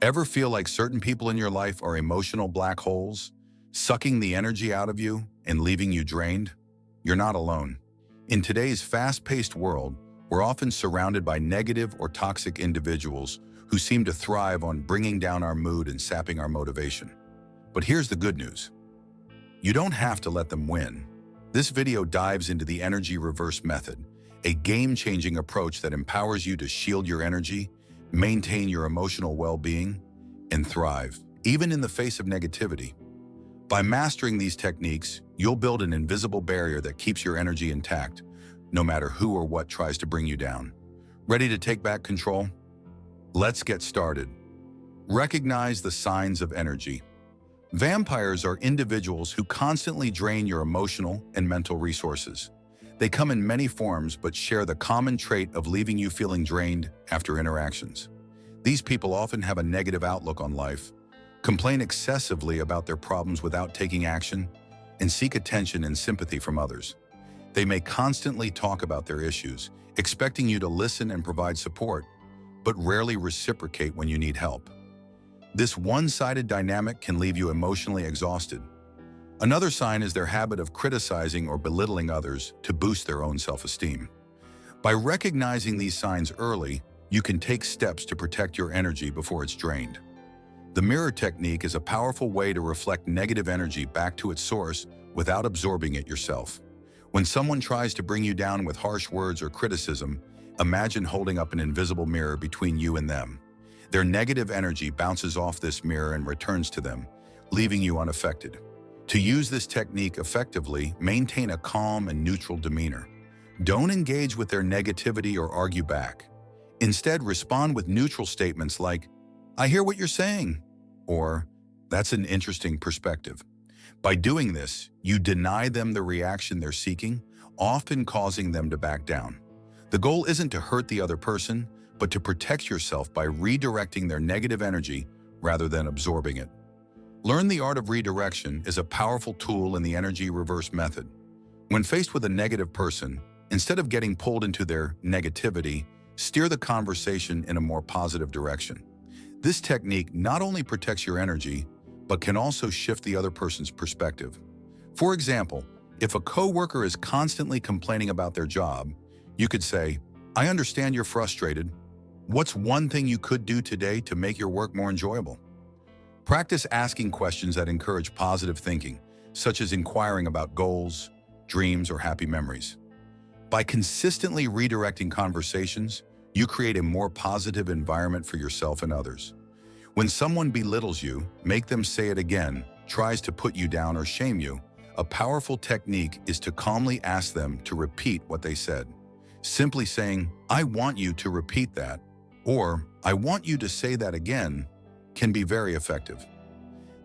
Ever feel like certain people in your life are emotional black holes, sucking the energy out of you and leaving you drained? You're not alone. In today's fast-paced world, we're often surrounded by negative or toxic individuals who seem to thrive on bringing down our mood and sapping our motivation. But here's the good news. You don't have to let them win. This video dives into the energy reverse method, a game-changing approach that empowers you to shield your energy, maintain your emotional well-being, and thrive, even in the face of negativity. By mastering these techniques, you'll build an invisible barrier that keeps your energy intact, no matter who or what tries to bring you down. Ready to take back control? Let's get started. Recognize the signs of energy. Vampires are individuals who constantly drain your emotional and mental resources. They come in many forms but share the common trait of leaving you feeling drained after interactions. These people often have a negative outlook on life, complain excessively about their problems without taking action, and seek attention and sympathy from others. They may constantly talk about their issues, expecting you to listen and provide support, but rarely reciprocate when you need help. This one-sided dynamic can leave you emotionally exhausted. Another sign is their habit of criticizing or belittling others to boost their own self-esteem. By recognizing these signs early, you can take steps to protect your energy before it's drained. The mirror technique is a powerful way to reflect negative energy back to its source without absorbing it yourself. When someone tries to bring you down with harsh words or criticism, imagine holding up an invisible mirror between you and them. Their negative energy bounces off this mirror and returns to them, leaving you unaffected. To use this technique effectively, maintain a calm and neutral demeanor. Don't engage with their negativity or argue back. Instead, respond with neutral statements like, "I hear what you're saying," or "That's an interesting perspective." By doing this, you deny them the reaction they're seeking, often causing them to back down. The goal isn't to hurt the other person, but to protect yourself by redirecting their negative energy rather than absorbing it. Learn the art of redirection is a powerful tool in the energy reverse method. When faced with a negative person, instead of getting pulled into their negativity, steer the conversation in a more positive direction. This technique not only protects your energy, but can also shift the other person's perspective. For example, if a coworker is constantly complaining about their job, you could say, "I understand you're frustrated. What's one thing you could do today to make your work more enjoyable?" Practice asking questions that encourage positive thinking, such as inquiring about goals, dreams, or happy memories. By consistently redirecting conversations, you create a more positive environment for yourself and others. When someone belittles you, make them say it again, tries to put you down or shame you, a powerful technique is to calmly ask them to repeat what they said. Simply saying, "I want you to repeat that," or "I want you to say that again," can be very effective.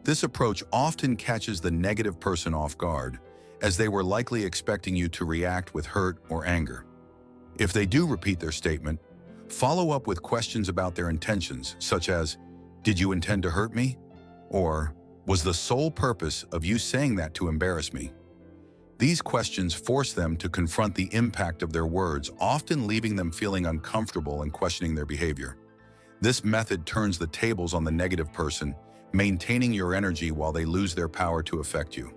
This approach often catches the negative person off guard, as they were likely expecting you to react with hurt or anger. If they do repeat their statement, follow up with questions about their intentions, such as, "Did you intend to hurt me?" Or, "Was the sole purpose of you saying that to embarrass me?" These questions force them to confront the impact of their words, often leaving them feeling uncomfortable and questioning their behavior. This method turns the tables on the negative person, maintaining your energy while they lose their power to affect you.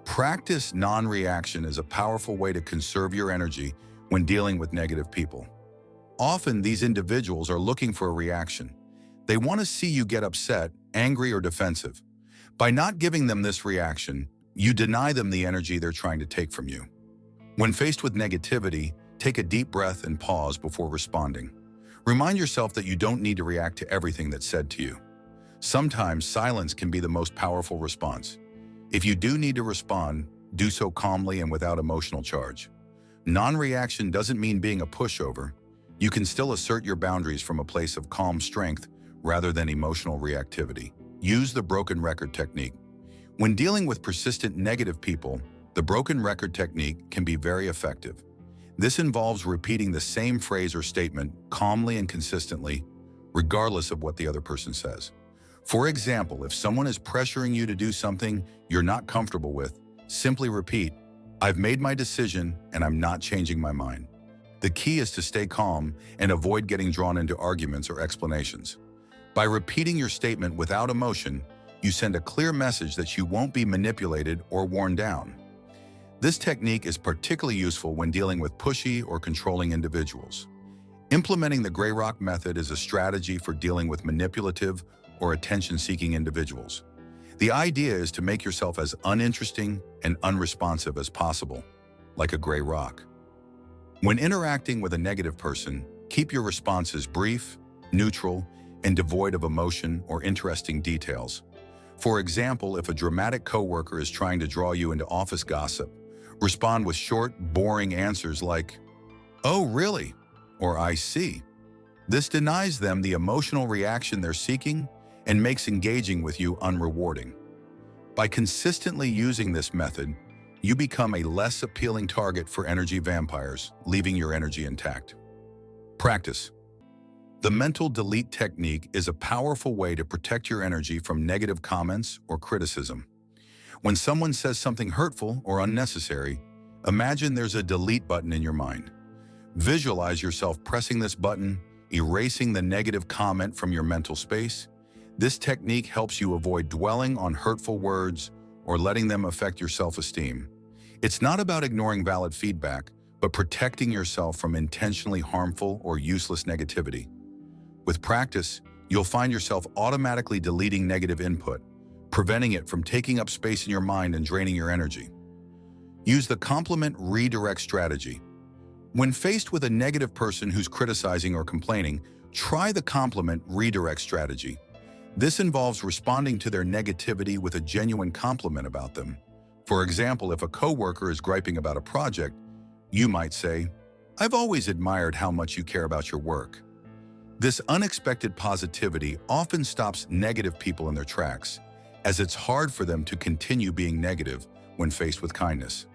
Practice non-reaction is a powerful way to conserve your energy when dealing with negative people. Often, these individuals are looking for a reaction. They want to see you get upset, angry, or defensive. By not giving them this reaction, you deny them the energy they're trying to take from you. When faced with negativity, take a deep breath and pause before responding. Remind yourself that you don't need to react to everything that's said to you. Sometimes silence can be the most powerful response. If you do need to respond, do so calmly and without emotional charge. Non-reaction doesn't mean being a pushover. You can still assert your boundaries from a place of calm strength rather than emotional reactivity. Use the broken record technique. When dealing with persistent negative people, the broken record technique can be very effective. This involves repeating the same phrase or statement calmly and consistently, regardless of what the other person says. For example, if someone is pressuring you to do something you're not comfortable with, simply repeat, "I've made my decision and I'm not changing my mind." The key is to stay calm and avoid getting drawn into arguments or explanations. By repeating your statement without emotion, you send a clear message that you won't be manipulated or worn down. This technique is particularly useful when dealing with pushy or controlling individuals. Implementing the gray rock method is a strategy for dealing with manipulative or attention-seeking individuals. The idea is to make yourself as uninteresting and unresponsive as possible, like a gray rock. When interacting with a negative person, keep your responses brief, neutral, and devoid of emotion or interesting details. For example, if a dramatic coworker is trying to draw you into office gossip, respond with short, boring answers like, "Oh, really?" or "I see." This denies them the emotional reaction they're seeking and makes engaging with you unrewarding. By consistently using this method, you become a less appealing target for energy vampires, leaving your energy intact. Practice. The mental delete technique is a powerful way to protect your energy from negative comments or criticism. When someone says something hurtful or unnecessary, imagine there's a delete button in your mind. Visualize yourself pressing this button, erasing the negative comment from your mental space. This technique helps you avoid dwelling on hurtful words or letting them affect your self-esteem. It's not about ignoring valid feedback, but protecting yourself from intentionally harmful or useless negativity. With practice, you'll find yourself automatically deleting negative input, preventing it from taking up space in your mind and draining your energy. Use the compliment redirect strategy. When faced with a negative person who's criticizing or complaining, try the compliment redirect strategy. This involves responding to their negativity with a genuine compliment about them. For example, if a coworker is griping about a project, you might say, "I've always admired how much you care about your work." This unexpected positivity often stops negative people in their tracks, as it's hard for them to continue being negative when faced with kindness.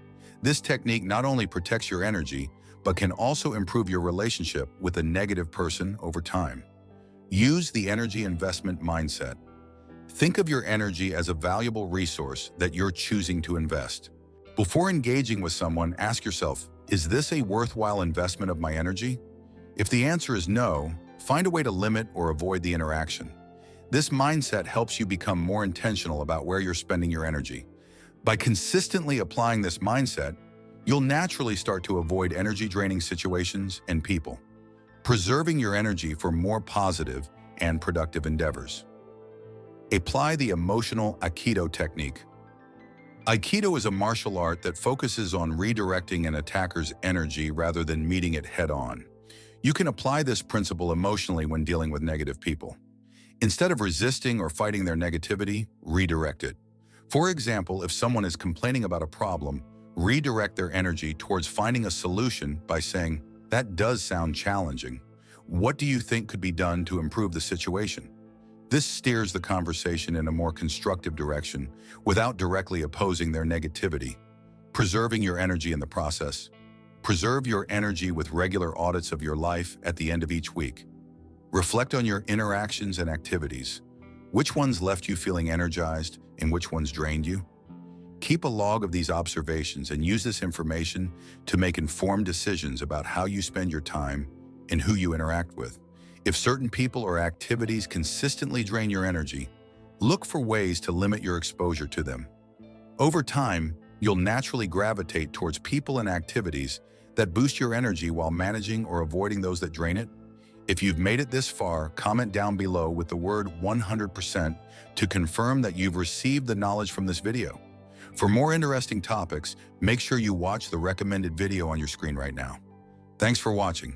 This technique not only protects your energy, but can also improve your relationship with a negative person over time. Use the energy investment mindset. Think of your energy as a valuable resource that you're choosing to invest. Before engaging with someone, ask yourself, is this a worthwhile investment of my energy? If the answer is no, find a way to limit or avoid the interaction. This mindset helps you become more intentional about where you're spending your energy. By consistently applying this mindset, you'll naturally start to avoid energy-draining situations and people, preserving your energy for more positive and productive endeavors. Apply the emotional Aikido technique. Aikido is a martial art that focuses on redirecting an attacker's energy rather than meeting it head-on. You can apply this principle emotionally when dealing with negative people. Instead of resisting or fighting their negativity, redirect it. For example, if someone is complaining about a problem, redirect their energy towards finding a solution by saying, "That does sound challenging. What do you think could be done to improve the situation?" This steers the conversation in a more constructive direction without directly opposing their negativity, preserving your energy in the process. Preserve your energy with regular audits of your life at the end of each week. Reflect on your interactions and activities. Which ones left you feeling energized and which ones drained you? Keep a log of these observations and use this information to make informed decisions about how you spend your time and who you interact with. If certain people or activities consistently drain your energy, look for ways to limit your exposure to them. Over time, you'll naturally gravitate towards people and activities that boost your energy while managing or avoiding those that drain it. If you've made it this far, comment down below with the word 100% to confirm that you've received the knowledge from this video. For more interesting topics, make sure you watch the recommended video on your screen right now. Thanks for watching.